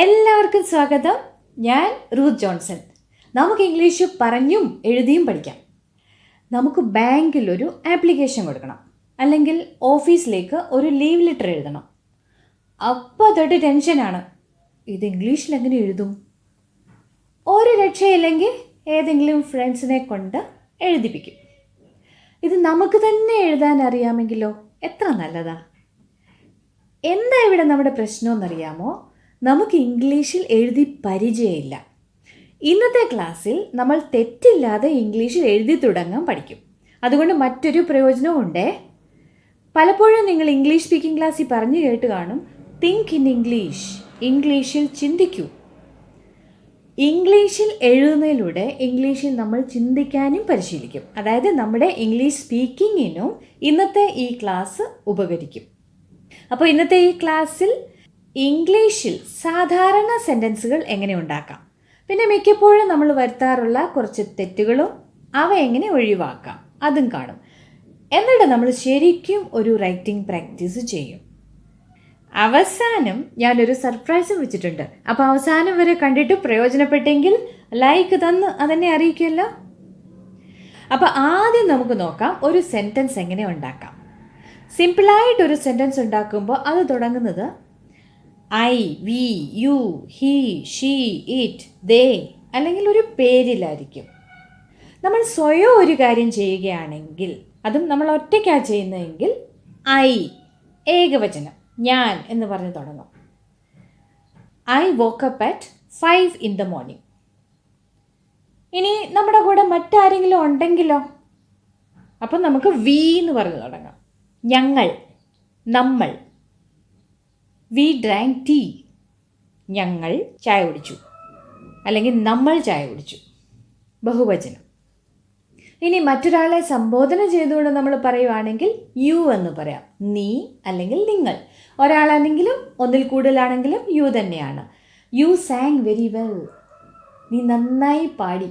എല്ലാവർക്കും സ്വാഗതം. ഞാൻ റൂത്ത് ജോൺസൺ. നമുക്ക് ഇംഗ്ലീഷ് പറഞ്ഞും എഴുതിയും പഠിക്കാം. നമുക്ക് ബാങ്കിലൊരു ആപ്ലിക്കേഷൻ കൊടുക്കണം, അല്ലെങ്കിൽ ഓഫീസിലേക്ക് ഒരു ലീവ് ലെറ്റർ എഴുതണം. അപ്പോൾ തൊട്ട് ടെൻഷനാണ്, ഇത് ഇംഗ്ലീഷിൽ എങ്ങനെ എഴുതും? ഒരു രക്ഷയില്ലെങ്കിൽ ഏതെങ്കിലും ഫ്രണ്ട്സിനെ കൊണ്ട് എഴുതിപ്പിക്കും. ഇത് നമുക്ക് തന്നെ എഴുതാൻ അറിയാമെങ്കിലോ എത്ര നല്ലതാ. എന്താ ഇവിടെ നമ്മുടെ പ്രശ്നമെന്നറിയാമോ? നമുക്ക് ഇംഗ്ലീഷിൽ എഴുതി പരിചയമില്ല. ഇന്നത്തെ ക്ലാസ്സിൽ നമ്മൾ തെറ്റില്ലാതെ ഇംഗ്ലീഷിൽ എഴുതി തുടങ്ങാൻ പഠിക്കും. അതുകൊണ്ട് മറ്റൊരു പ്രയോജനവും ഉണ്ടേ. പലപ്പോഴും നിങ്ങൾ ഇംഗ്ലീഷ് സ്പീക്കിംഗ് ക്ലാസ്സിൽ പറഞ്ഞു കേട്ട് കാണും, തിങ്ക് ഇൻ ഇംഗ്ലീഷ്, ഇംഗ്ലീഷിൽ ചിന്തിക്കൂ. ഇംഗ്ലീഷിൽ എഴുതുന്നതിലൂടെ ഇംഗ്ലീഷിൽ നമ്മൾ ചിന്തിക്കാനും പരിശീലിക്കും. അതായത് നമ്മുടെ ഇംഗ്ലീഷ് സ്പീക്കിങ്ങിനും ഇന്നത്തെ ഈ ക്ലാസ് ഉപകരിക്കും. അപ്പോൾ ഇന്നത്തെ ഈ ക്ലാസ്സിൽ ഇംഗ്ലീഷിൽ സാധാരണ സെൻറ്റൻസുകൾ എങ്ങനെ ഉണ്ടാക്കാം, പിന്നെ മിക്കപ്പോഴും നമ്മൾ വരുത്താറുള്ള കുറച്ച് തെറ്റുകളും അവ എങ്ങനെ ഒഴിവാക്കാം അതും കാണും. എന്നിട്ട് നമ്മൾ ശരിക്കും ഒരു റൈറ്റിംഗ് പ്രാക്ടീസ് ചെയ്യും. അവസാനം ഞാനൊരു സർപ്രൈസും വെച്ചിട്ടുണ്ട്. അപ്പോൾ അവസാനം വരെ കണ്ടിട്ട് പ്രയോജനപ്പെട്ടെങ്കിൽ ലൈക്ക് തന്ന് അതെന്നെ അറിയിക്കുമല്ലോ. അപ്പോൾ ആദ്യം നമുക്ക് നോക്കാം ഒരു സെൻറ്റൻസ് എങ്ങനെ ഉണ്ടാക്കാം. സിമ്പിളായിട്ടൊരു സെൻറ്റൻസ് ഉണ്ടാക്കുമ്പോൾ അത് തുടങ്ങുന്നത് I, we, you, he, she, it, they അല്ലെങ്കിൽ ഒരു പേരിലായിരിക്കും. നമ്മൾ സ്വയം ഒരു കാര്യം ചെയ്യുകയാണെങ്കിൽ, അതും നമ്മൾ ഒറ്റയ്ക്കാണ് ചെയ്യുന്നതെങ്കിൽ ഐ ഏകവചനം, ഞാൻ എന്ന് പറഞ്ഞ് തുടങ്ങും. I woke up at 5 in the morning. ഇനി നമ്മുടെ കൂടെ മറ്റാരെങ്കിലും ഉണ്ടെങ്കിലോ? അപ്പം നമുക്ക് വി എന്ന് പറഞ്ഞ് തുടങ്ങാം. ഞങ്ങൾ, നമ്മൾ. വി ഡ്രാങ്ക് ടീ, ഞങ്ങൾ ചായ കുടിച്ചു, അല്ലെങ്കിൽ നമ്മൾ ചായ കുടിച്ചു, ബഹുവചനം. ഇനി മറ്റൊരാളെ സംബോധന ചെയ്തുകൊണ്ട് നമ്മൾ പറയുവാണെങ്കിൽ യു എന്ന് പറയാം. നീ അല്ലെങ്കിൽ നിങ്ങൾ. ഒരാളാണെങ്കിലും ഒന്നിൽ കൂടുതലാണെങ്കിലും യു തന്നെയാണ്. യു സാങ് വെരി വെൽ, നീ നന്നായി പാടി.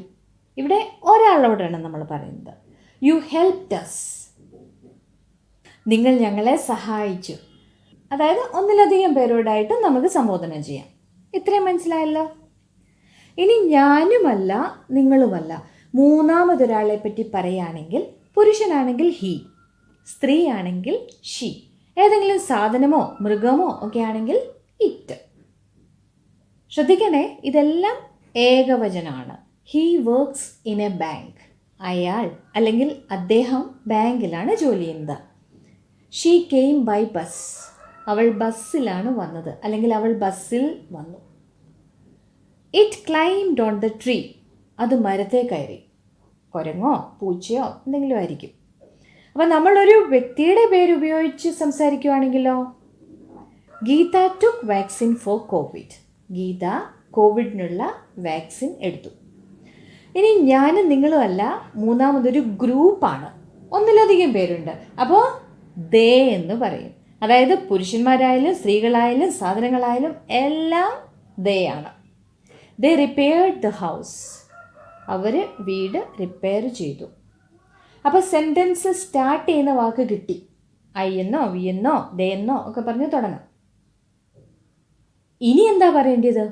ഇവിടെ ഒരാളോടാണ് നമ്മൾ പറയുന്നത്. യു ഹെൽപ്ഡ് us, നിങ്ങൾ ഞങ്ങളെ സഹായിച്ചു. അതായത് ഒന്നിലധികം പേരോടായിട്ട് നമുക്ക് സംബോധന ചെയ്യാം. ഇത്രയും മനസ്സിലായല്ലോ. ഇനി ഞാനുമല്ല നിങ്ങളുമല്ല, മൂന്നാമതൊരാളെ പറ്റി പറയുകയാണെങ്കിൽ പുരുഷനാണെങ്കിൽ ഹി, സ്ത്രീ ആണെങ്കിൽ ഷീ, ഏതെങ്കിലും സാധനമോ മൃഗമോ ഒക്കെ ആണെങ്കിൽ ഇറ്റ്. ശ്രദ്ധിക്കണേ, ഇതെല്ലാം ഏകവചനമാണ്. He works in a bank, അയാൾ അല്ലെങ്കിൽ അദ്ദേഹം ബാങ്കിലാണ് ജോലി ചെയ്യുന്നത്. ഷീ കെയിം ബൈ ബസ്, അവൾ ബസ്സിലാണ് വന്നത് അല്ലെങ്കിൽ അവൾ ബസ്സിൽ വന്നു. It climbed on the tree, അത് മരത്തെ കയറി. കുരങ്ങോ പൂച്ചയോ എന്തെങ്കിലും ആയിരിക്കും. അപ്പം നമ്മളൊരു വ്യക്തിയുടെ പേര് ഉപയോഗിച്ച് സംസാരിക്കുകയാണെങ്കിലോ, Geetha took vaccine for covid, Geetha കോവിഡിനുള്ള വാക്സിൻ എടുത്തു. ഇനി ഞാനും നിങ്ങളും അല്ല, മൂന്നാമതൊരു ഗ്രൂപ്പാണ്, ഒന്നിലധികം പേരുണ്ട്. അപ്പോൾ ദേ എന്ന് പറയും. അതായത് പുരുഷന്മാരായാലും സ്ത്രീകളായാലും സാധനങ്ങളായാലും എല്ലാം ദേ ആണ്. ദേ റിപ്പയർഡ് ദ ഹൗസ്, അവർ വീട് റിപ്പയർ ചെയ്തു. അപ്പോൾ സെൻറ്റൻസ് സ്റ്റാർട്ട് ചെയ്യുന്ന വാക്ക് കിട്ടി. ഐ എന്നോ വി എന്നോ ദേ എന്നോ ഒക്കെ പറഞ്ഞ് തുടങ്ങാം. ഇനി എന്താ പറയേണ്ടത്?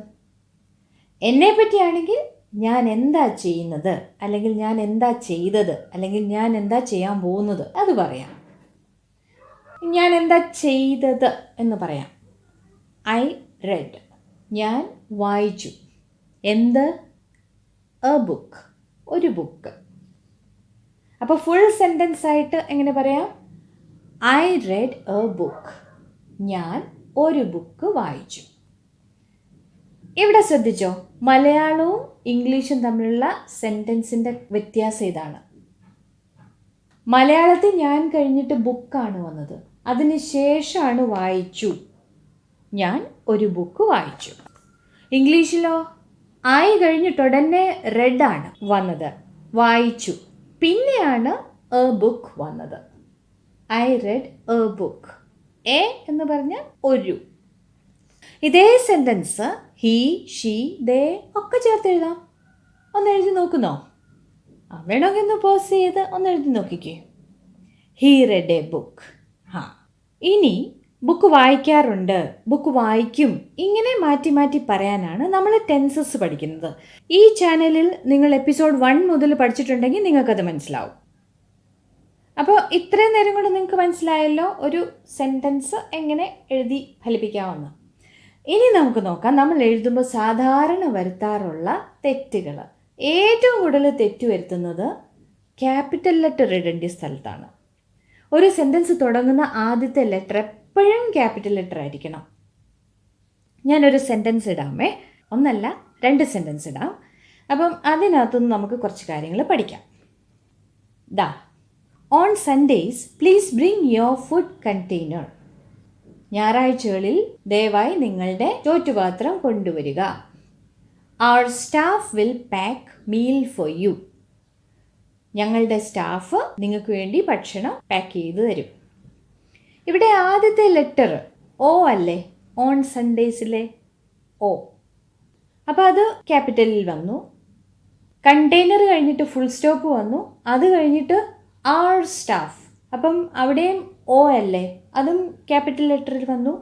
എന്നെ പറ്റിയാണെങ്കിൽ ഞാൻ എന്താ ചെയ്യുന്നത്, അല്ലെങ്കിൽ ഞാൻ എന്താ ചെയ്തത്, അല്ലെങ്കിൽ ഞാൻ എന്താ ചെയ്യാൻ പോകുന്നത് അത് പറയാം. ഞാൻ എന്താ ചെയ്തത് എന്ന് പറയാം. ഐ റെഡ്, ഞാൻ വായിച്ചു. എന്ത്? എ ബുക്ക്, ഒരു ബുക്ക്. അപ്പോൾ ഫുൾ സെൻറ്റൻസ് ആയിട്ട് എങ്ങനെ പറയാം? ഐ റെഡ് എ ബുക്ക്, ഞാൻ ഒരു ബുക്ക് വായിച്ചു. ഇവിടെ ശ്രദ്ധിച്ചോ, മലയാളവും ഇംഗ്ലീഷും തമ്മിലുള്ള സെൻറ്റൻസിൻ്റെ വ്യത്യാസം ഇതാണ്. മലയാളത്തിൽ ഞാൻ കഴിഞ്ഞിട്ട് ബുക്കാണ് വന്നത്, അതിന് ശേഷമാണ് വായിച്ചു. ഞാൻ ഒരു ബുക്ക് വായിച്ചു. ഇംഗ്ലീഷിലോ ഐ കഴിഞ്ഞിട്ടുടനെ റെഡാണ് വന്നത്, വായിച്ചു. പിന്നെയാണ് എ ബുക്ക് വന്നത്. I read A book. A എന്ന് പറഞ്ഞാൽ ഒരു. ഇതേ സെൻറ്റൻസ് ഹി, ഷീ, ദേ ഒക്കെ ചേർത്ത് എഴുതാം. ഒന്ന് എഴുതി നോക്കുന്നോ? വേണമെങ്കിൽ ഒന്ന് പോസ് ചെയ്ത് ഒന്ന് എഴുതി നോക്കിക്കേ. He red A book. ഇനി ബുക്ക് വായിക്കാറുണ്ട്, ബുക്ക് വായിക്കും, ഇങ്ങനെ മാറ്റി മാറ്റി പറയാനാണ് നമ്മൾ ടെൻസസ് പഠിക്കുന്നത്. ഈ ചാനലിൽ നിങ്ങൾ എപ്പിസോഡ് 1 മുതൽ പഠിച്ചിട്ടുണ്ടെങ്കിൽ നിങ്ങൾക്കത് മനസ്സിലാവും. അപ്പോൾ ഇത്രയും നേരം കൊണ്ട് നിങ്ങൾക്ക് മനസ്സിലായല്ലോ ഒരു സെൻറ്റൻസ് എങ്ങനെ എഴുതി ഫലിപ്പിക്കാമെന്ന്. ഇനി നമുക്ക് നോക്കാം നമ്മൾ എഴുതുമ്പോൾ സാധാരണ വരുത്താറുള്ള തെറ്റുകൾ. ഏറ്റവും കൂടുതൽ തെറ്റ് വരുത്തുന്നത് ക്യാപിറ്റൽ ലെറ്റർ ഇടേണ്ട സ്ഥലത്താണ്. ഒരു സെൻറ്റൻസ് തുടങ്ങുന്ന ആദ്യത്തെ ലെറ്റർ എപ്പോഴും ക്യാപിറ്റൽ ലെറ്റർ ആയിരിക്കണം. ഞാനൊരു സെൻറ്റൻസ് ഇടാമേ, ഒന്നല്ല 2 സെൻറ്റൻസ് ഇടാം. അപ്പം അതിനകത്തുനിന്ന് നമുക്ക് കുറച്ച് കാര്യങ്ങൾ പഠിക്കാം. ദാ, on Sundays please bring your food container. ഞായറാഴ്ചകളിൽ ദയവായി നിങ്ങളുടെ ചോറ്റുപാത്രം കൊണ്ടുവരിക. അവർ staff will pack meal for you. ഞങ്ങളുടെ സ്റ്റാഫ് നിങ്ങൾക്ക് വേണ്ടി ഭക്ഷണം പാക്ക് ചെയ്ത് തരും. ഇവിടെ ആദ്യത്തെ ലെറ്റർ ഓ അല്ലേ, ഓൺ സൺഡേസിലെ ഓ. അപ്പോൾ അത് ക്യാപിറ്റലിൽ വന്നു. കണ്ടെയ്നർ കഴിഞ്ഞിട്ട് ഫുൾ സ്റ്റോപ്പ് വന്നു. അത് കഴിഞ്ഞിട്ട് ആർ സ്റ്റാഫ്, അപ്പം അവിടെയും ഓ അല്ലേ, അതും ക്യാപിറ്റൽ ലെറ്ററിൽ വന്നു.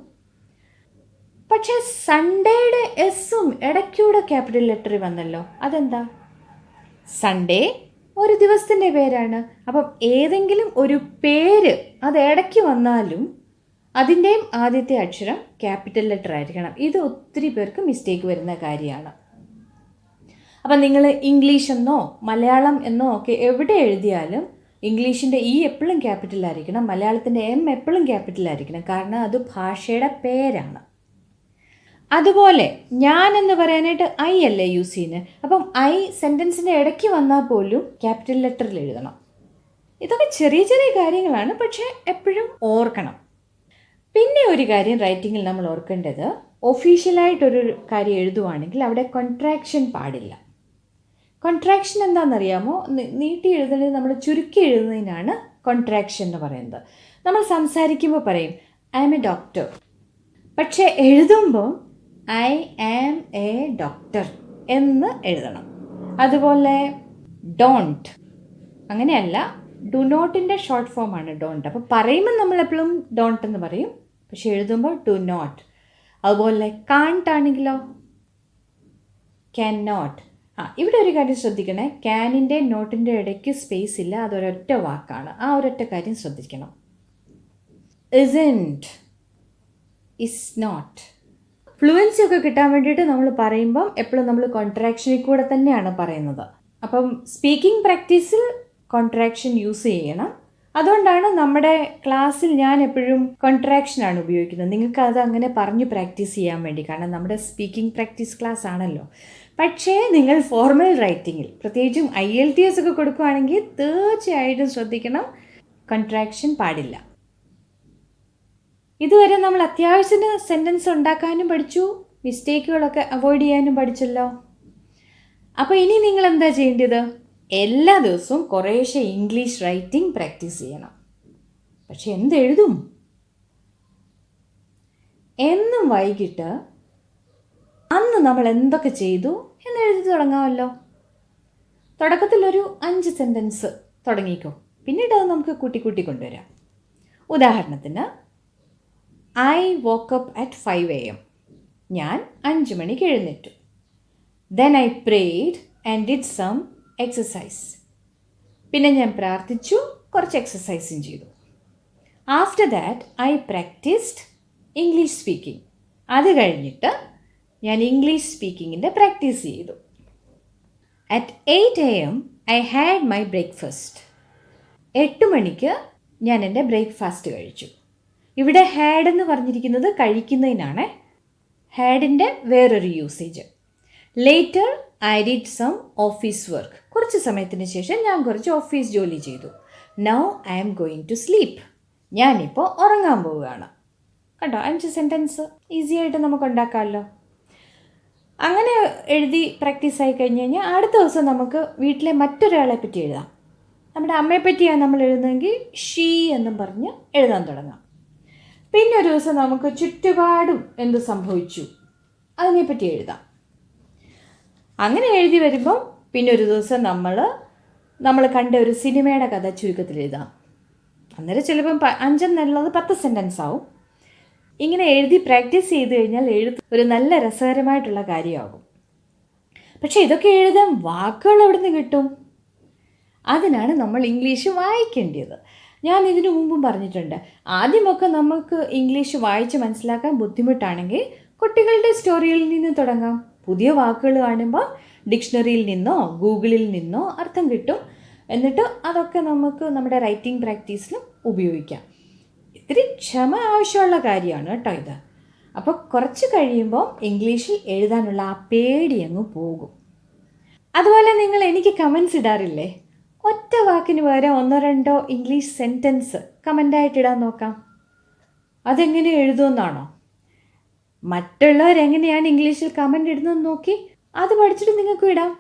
പക്ഷേ സൺഡേയുടെ എസ്സും ഇടയ്ക്കൂടെ ക്യാപിറ്റൽ ലെറ്ററിൽ വന്നല്ലോ. അതെന്താ? സൺഡേ ഒരു ദിവസത്തിൻ്റെ പേരാണ്. അപ്പം ഏതെങ്കിലും ഒരു പേര് അത് ഇടയ്ക്ക് വന്നാലും അതിൻ്റെയും ആദ്യത്തെ അക്ഷരം ക്യാപിറ്റൽ ലെറ്റർ ആയിരിക്കണം. ഇത് ഒത്തിരി പേർക്ക് മിസ്റ്റേക്ക് വരുന്ന കാര്യമാണ്. അപ്പം നിങ്ങൾ ഇംഗ്ലീഷ് എന്നോ മലയാളം എന്നോ ഒക്കെ എവിടെ എഴുതിയാലും ഇംഗ്ലീഷിൻ്റെ ഇ എപ്പോഴും ക്യാപിറ്റലായിരിക്കണം, മലയാളത്തിൻ്റെ എം എപ്പോഴും ക്യാപിറ്റലായിരിക്കണം. കാരണം അത് ഭാഷയുടെ പേരാണ്. അതുപോലെ ഞാൻ എന്ന് പറയാനായിട്ട് ഐ അല്ലേ യൂസ് ചെയ്യുന്നത്. അപ്പം ഐ സെൻറ്റൻസിൻ്റെ ഇടയ്ക്ക് വന്നാൽ പോലും ക്യാപിറ്റൽ ലെറ്ററിൽ എഴുതണം. ഇതൊക്കെ ചെറിയ ചെറിയ കാര്യങ്ങളാണ്, പക്ഷേ എപ്പോഴും ഓർക്കണം. പിന്നെ ഒരു കാര്യം റൈറ്റിങ്ങിൽ നമ്മൾ ഓർക്കേണ്ടത്, ഒഫീഷ്യലായിട്ടൊരു കാര്യം എഴുതുവാണെങ്കിൽ അവിടെ കോൺട്രാക്ഷൻ പാടില്ല. കോൺട്രാക്ഷൻ എന്താണെന്നറിയാമോ? നീട്ടി എഴുതുന്നത്, നമ്മൾ ചുരുക്കി എഴുതുന്നതിനാണ് കോൺട്രാക്ഷൻ എന്ന് പറയുന്നത്. നമ്മൾ സംസാരിക്കുമ്പോൾ പറയും ഐ ആം എ ഡോക്ടർ, പക്ഷേ എഴുതുമ്പോൾ ഐ ആം എ ഡോക്ടർ എന്ന് എഴുതണം. അതുപോലെ ഡോണ്ട് അങ്ങനെയല്ല, ഡു നോട്ടിൻ്റെ ഷോർട്ട് ഫോമാണ് ഡോണ്ട്. അപ്പോൾ പറയുമ്പോൾ നമ്മളെപ്പോഴും ഡോണ്ട് എന്ന് പറയും, പക്ഷെ എഴുതുമ്പോൾ ഡു നോട്ട്. അതുപോലെ കാൺട്ട് ആണെങ്കിലോ ക്യാൻ നോട്ട്. ഇവിടെ ഒരു കാര്യം ശ്രദ്ധിക്കണേ, ക്യാനിൻ്റെ നോട്ടിൻ്റെ ഇടയ്ക്ക് സ്പേസ് ഇല്ല, അതൊരൊറ്റ വാക്കാണ്. ആ ഒരൊറ്റ കാര്യം ശ്രദ്ധിക്കണം. isn't, is not. ഫ്ലുവൻസി ഒക്കെ കിട്ടാൻ വേണ്ടിയിട്ട് നമ്മൾ പറയുമ്പം എപ്പോഴും നമ്മൾ കോൺട്രാക്ഷനിൽ കൂടെ തന്നെയാണ് പറയുന്നത്. അപ്പം സ്പീക്കിംഗ് പ്രാക്ടീസിൽ കോൺട്രാക്ഷൻ യൂസ് ചെയ്യണം. അതുകൊണ്ടാണ് നമ്മുടെ ക്ലാസ്സിൽ ഞാൻ എപ്പോഴും കോൺട്രാക്ഷനാണ് ഉപയോഗിക്കുന്നത്. നിങ്ങൾക്ക് അത് അങ്ങനെ പറഞ്ഞ് പ്രാക്ടീസ് ചെയ്യാൻ വേണ്ടി, കാരണം നമ്മുടെ സ്പീക്കിംഗ് പ്രാക്ടീസ് ക്ലാസ് ആണല്ലോ. പക്ഷേ നിങ്ങൾ ഫോർമൽ റൈറ്റിങ്ങിൽ, പ്രത്യേകിച്ചും IELTS ഒക്കെ കൊടുക്കുകയാണെങ്കിൽ തീർച്ചയായിട്ടും ശ്രദ്ധിക്കണം, കോൺട്രാക്ഷൻ പാടില്ല. ഇതുവരെ നമ്മൾ അത്യാവശ്യത്തിന് സെൻറ്റൻസ് ഉണ്ടാക്കാനും പഠിച്ചു, മിസ്റ്റേക്കുകളൊക്കെ അവോയ്ഡ് ചെയ്യാനും പഠിച്ചല്ലോ. അപ്പോൾ ഇനി നിങ്ങൾ എന്താ ചെയ്യേണ്ടത്? എല്ലാ ദിവസവും കുറേശ്ശെ ഇംഗ്ലീഷ് റൈറ്റിംഗ് പ്രാക്ടീസ് ചെയ്യണം. പക്ഷെ എന്തെഴുതും? എന്നും വൈകിട്ട് അന്ന് നമ്മൾ എന്തൊക്കെ ചെയ്തു എന്ന് എഴുതി തുടങ്ങാമല്ലോ. തുടക്കത്തിലൊരു 5 സെൻറ്റൻസ് തുടങ്ങിക്കോ, പിന്നീട് അത് നമുക്ക് കൂട്ടി കൊണ്ടുവരാം. ഉദാഹരണത്തിന്, I woke up at 5 AM. ഞാൻ 5 മണിക്ക് എഴുന്നേറ്റു. Then I prayed and did some exercise. പിന്നെ ഞാൻ പ്രാർത്ഥിച്ചു, കുറച്ച് എക്സസൈസും ചെയ്തു. After that I practised English speaking. അത് കഴിഞ്ഞിട്ട് ഞാൻ ഇംഗ്ലീഷ് സ്പീക്കിങ്ങിൻ്റെ പ്രാക്ടീസ് ചെയ്തു. At 8 AM I had my breakfast. 8 മണിക്ക് ഞാൻ എൻ്റെ ബ്രേക്ക്ഫാസ്റ്റ് കഴിച്ചു. ഇവിടെ ഹാഡ് എന്ന് പറഞ്ഞിരിക്കുന്നത് കഴിക്കുന്നതിനാണ്. ഹാഡിൻ്റെ വേറൊരു usage. Later I did some office work. കുറച്ച് സമയത്തിന് ശേഷം ഞാൻ കുറച്ച് ഓഫീസ് ജോലി ചെയ്തു. Now I am going to sleep. ഞാനിപ്പോൾ ഉറങ്ങാൻ പോവുകയാണ്. കണ്ടോ, 5 സെൻറ്റൻസ് ഈസി ആയിട്ട് നമുക്ക് ഉണ്ടാക്കാമല്ലോ. അങ്ങനെ എഴുതി പ്രാക്ടീസ് ആയി കഴിഞ്ഞ് കഴിഞ്ഞാൽ അടുത്ത ദിവസം നമുക്ക് വീട്ടിലെ മറ്റൊരാളെ പറ്റി എഴുതാം. നമ്മുടെ അമ്മയെ പറ്റിയാണ് നമ്മൾ എഴുതുന്നതെങ്കിൽ ഷീ എന്നും പറഞ്ഞ് എഴുതാൻ തുടങ്ങാം. പിന്നെ ഒരു ദിവസം നമുക്ക് ചുറ്റുപാടും എന്ത് സംഭവിച്ചു അതിനെപ്പറ്റി എഴുതാം. അങ്ങനെ എഴുതി വരുമ്പം പിന്നെ ഒരു ദിവസം നമ്മൾ കണ്ട ഒരു സിനിമയുടെ കഥ ചുരുക്കത്തിൽ എഴുതാം. അന്നേരം ചിലപ്പം 5 എന്നുള്ളത് 10 സെൻറ്റൻസ് ആവും. ഇങ്ങനെ എഴുതി പ്രാക്ടീസ് ചെയ്ത് കഴിഞ്ഞാൽ എഴുത്ത് ഒരു നല്ല രസകരമായിട്ടുള്ള കാര്യമാകും. പക്ഷേ ഇതൊക്കെ എഴുതാൻ വാക്കുകൾ എവിടെ നിന്ന് കിട്ടും? അതിനാണ് നമ്മൾ ഇംഗ്ലീഷ് വായിക്കേണ്ടത്. ഞാൻ ഇതിനു മുമ്പും പറഞ്ഞിട്ടുണ്ട്, ആദ്യമൊക്കെ നമുക്ക് ഇംഗ്ലീഷ് വായിച്ച് മനസ്സിലാക്കാൻ ബുദ്ധിമുട്ടാണെങ്കിൽ കുട്ടികളുടെ സ്റ്റോറിയിൽ നിന്ന് തുടങ്ങാം. പുതിയ വാക്കുകൾ കാണുമ്പോൾ ഡിക്ഷണറിയിൽ നിന്നോ ഗൂഗിളിൽ നിന്നോ അർത്ഥം കിട്ടും. എന്നിട്ട് അതൊക്കെ നമുക്ക് നമ്മുടെ റൈറ്റിംഗ് പ്രാക്ടീസിലും ഉപയോഗിക്കാം. ഇത്തിരി ക്ഷമ ആവശ്യമുള്ള കാര്യമാണ് കേട്ടോ ഇത്. അപ്പോൾ കുറച്ച് കഴിയുമ്പോൾ ഇംഗ്ലീഷിൽ എഴുതാനുള്ള ആ പേടി അങ്ങ് പോകും. അതുപോലെ നിങ്ങൾ എനിക്ക് കമൻസ് ഇടാറില്ലേ? ഒറ്റ വാക്കിന് പകരം 1-2 ഇംഗ്ലീഷ് സെൻറ്റൻസ് കമൻ്റായിട്ട് ഇടാൻ നോക്കാം. അതെങ്ങനെ എഴുതുമെന്നാണോ? മറ്റുള്ളവരെങ്ങനെയാണ് ഇംഗ്ലീഷിൽ കമൻ്റ് ഇടുന്നതെന്ന് നോക്കി അത് പഠിച്ചിട്ട് നിങ്ങൾക്ക് ഇടാം.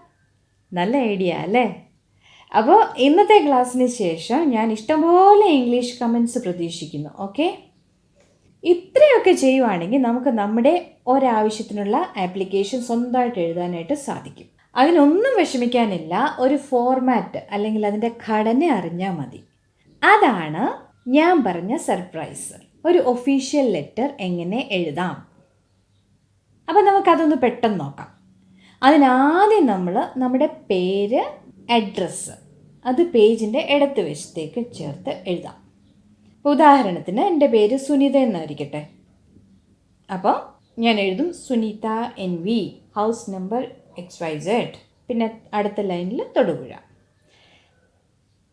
നല്ല ഐഡിയ അല്ലേ? അപ്പോൾ ഇന്നത്തെ ക്ലാസ്സിന് ശേഷം ഞാൻ ഇഷ്ടംപോലെ ഇംഗ്ലീഷ് കമൻറ്റ്സ് പ്രതീക്ഷിക്കുന്നു. ഓക്കെ, ഇത്രയൊക്കെ ചെയ്യുവാണെങ്കിൽ നമുക്ക് നമ്മുടെ ഒരാവശ്യത്തിനുള്ള ആപ്ലിക്കേഷൻ സ്വന്തമായിട്ട് എഴുതാനായിട്ട് സാധിക്കും. അതിനൊന്നും വിഷമിക്കാനില്ല. ഒരു ഫോർമാറ്റ് അല്ലെങ്കിൽ അതിൻ്റെ ഘടന അറിഞ്ഞാൽ മതി. അതാണ് ഞാൻ പറഞ്ഞ സർപ്രൈസ്. ഒരു ഒഫീഷ്യൽ ലെറ്റർ എങ്ങനെ എഴുതാം? അപ്പം നമുക്കതൊന്ന് പെട്ടെന്ന് നോക്കാം. അതിനാദ്യം നമ്മൾ നമ്മുടെ പേര്, അഡ്രസ്സ് അത് പേജിൻ്റെ ഇടത്ത് വശത്തേക്ക് ചേർത്ത് എഴുതാം. ഉദാഹരണത്തിന് എൻ്റെ പേര് സുനിത എന്നായിരിക്കട്ടെ. അപ്പോൾ ഞാൻ എഴുതും Sunita NV, house number XYZ, പിന്നെ അടുത്ത ലൈനിൽ തൊടുപുഴ.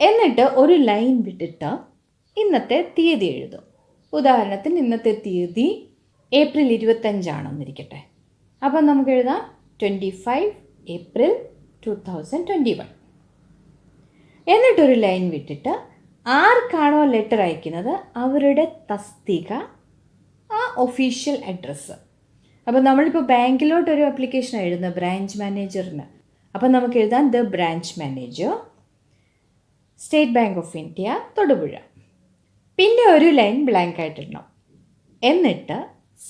എന്നിട്ട് ഒരു ലൈൻ വിട്ടിട്ട് ഇന്നത്തെ തീയതി എഴുതും. ഉദാഹരണത്തിന് ഇന്നത്തെ തീയതി ഏപ്രിൽ 25 അപ്പം നമുക്ക് എഴുതാം 25 ഏപ്രിൽ 2021. എന്നിട്ടൊരു ലൈൻ വിട്ടിട്ട് ആർക്കാണോ ലെറ്റർ അയക്കുന്നത് അവരുടെ തസ്തിക, ആ ഒഫീഷ്യൽ അഡ്രസ്സ്. അപ്പോൾ നമ്മളിപ്പോൾ ബാങ്കിലോട്ടൊരു ആപ്ലിക്കേഷൻ എഴുതുന്നത് ബ്രാഞ്ച് മാനേജറിന്. അപ്പം നമുക്ക് എഴുതാം the branch manager, state bank of India, Thodupuzha. പിന്നെ ഒരു ലൈൻ ബ്ലാങ്ക് ആയിട്ടിടണം. എന്നിട്ട്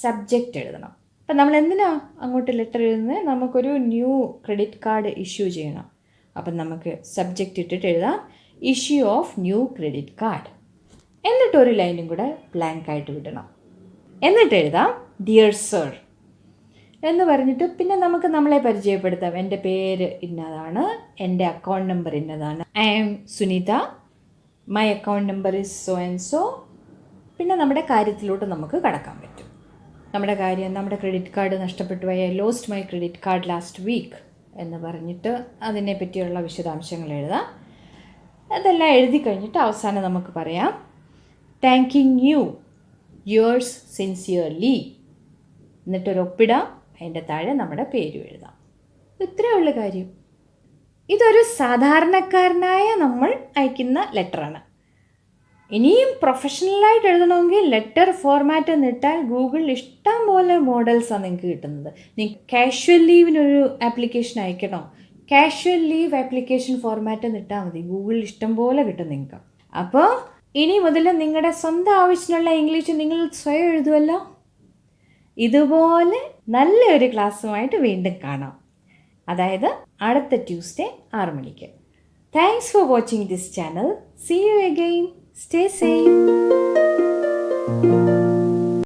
സബ്ജക്റ്റ് എഴുതണം. അപ്പം നമ്മൾ എന്തിനാണ് അങ്ങോട്ട് ലെറ്റർ എഴുതുന്നത്? നമുക്കൊരു ന്യൂ ക്രെഡിറ്റ് കാർഡ് ഇഷ്യൂ ചെയ്യണം. അപ്പം നമുക്ക് സബ്ജക്റ്റ് ഇട്ടിട്ട് എഴുതാം issue of new credit card. എന്നിട്ടൊരു ലൈനും കൂടെ ബ്ലാങ്ക് ആയിട്ട് വിടണം. എന്നിട്ട് എഴുതാം ഡിയർ സർ എന്ന് പറഞ്ഞിട്ട് പിന്നെ നമുക്ക് നമ്മളെ പരിചയപ്പെടുത്താം. എൻ്റെ പേര് ഇന്നതാണ്, എൻ്റെ അക്കൗണ്ട് നമ്പർ ഇന്നതാണ്, I am Sunita, my account number is so and so. പിന്നെ നമ്മുടെ കാര്യത്തിലോട്ട് നമുക്ക് കടക്കാൻ പറ്റും. നമ്മുടെ കാര്യം, നമ്മുടെ ക്രെഡിറ്റ് കാർഡ് നഷ്ടപ്പെട്ടു പോയി, I lost my credit card last week എന്ന് പറഞ്ഞിട്ട് അതിനെ പറ്റിയുള്ള വിശദാംശങ്ങൾ എഴുതാം. അതെല്ലാം എഴുതി കഴിഞ്ഞിട്ട് അവസാനം നമുക്ക് പറയാം താങ്കിങ് യു, യുവേഴ്സ് സിൻസിയർലി. എന്നിട്ടൊരു ഒപ്പിടാം, അതിൻ്റെ താഴെ നമ്മുടെ പേരും എഴുതാം. ഇത്രയേ ഉള്ളൂ കാര്യം. ഇതൊരു സാധാരണക്കാരനായ നമ്മൾ അയക്കുന്ന ലെറ്ററാണ്. ഇനിയും പ്രൊഫഷണലായിട്ട് എഴുതണമെങ്കിൽ ലെറ്റർ ഫോർമാറ്റ് എന്നിട്ടാൽ ഗൂഗിളിൽ ഇഷ്ടം പോലെ മോഡൽസാണ് നിങ്ങൾക്ക് കിട്ടുന്നത്. നിങ്ങൾക്ക് കാഷ്വൽ ലീവിനൊരു ആപ്ലിക്കേഷൻ അയക്കണോ, കാഷ്വൽ ലീവ് ആപ്ലിക്കേഷൻ ഫോർമാറ്റ് എന്നിട്ടാൽ മതി. ഗൂഗിളിൽ ഇഷ്ടം പോലെ കിട്ടും നിങ്ങൾക്ക്. അപ്പോൾ ഇനി മുതൽ നിങ്ങളുടെ സ്വന്തം ആവശ്യത്തിനുള്ള ഇംഗ്ലീഷ് നിങ്ങൾ സ്വയം എഴുതുമല്ലോ. ഇതുപോലെ നല്ലൊരു ക്ലാസ്സുമായിട്ട് വീണ്ടും കാണാം. അതായത് അടുത്ത ട്യൂസ്ഡേ 6 മണിക്ക്. Thanks for watching this channel. See you again. Stay safe.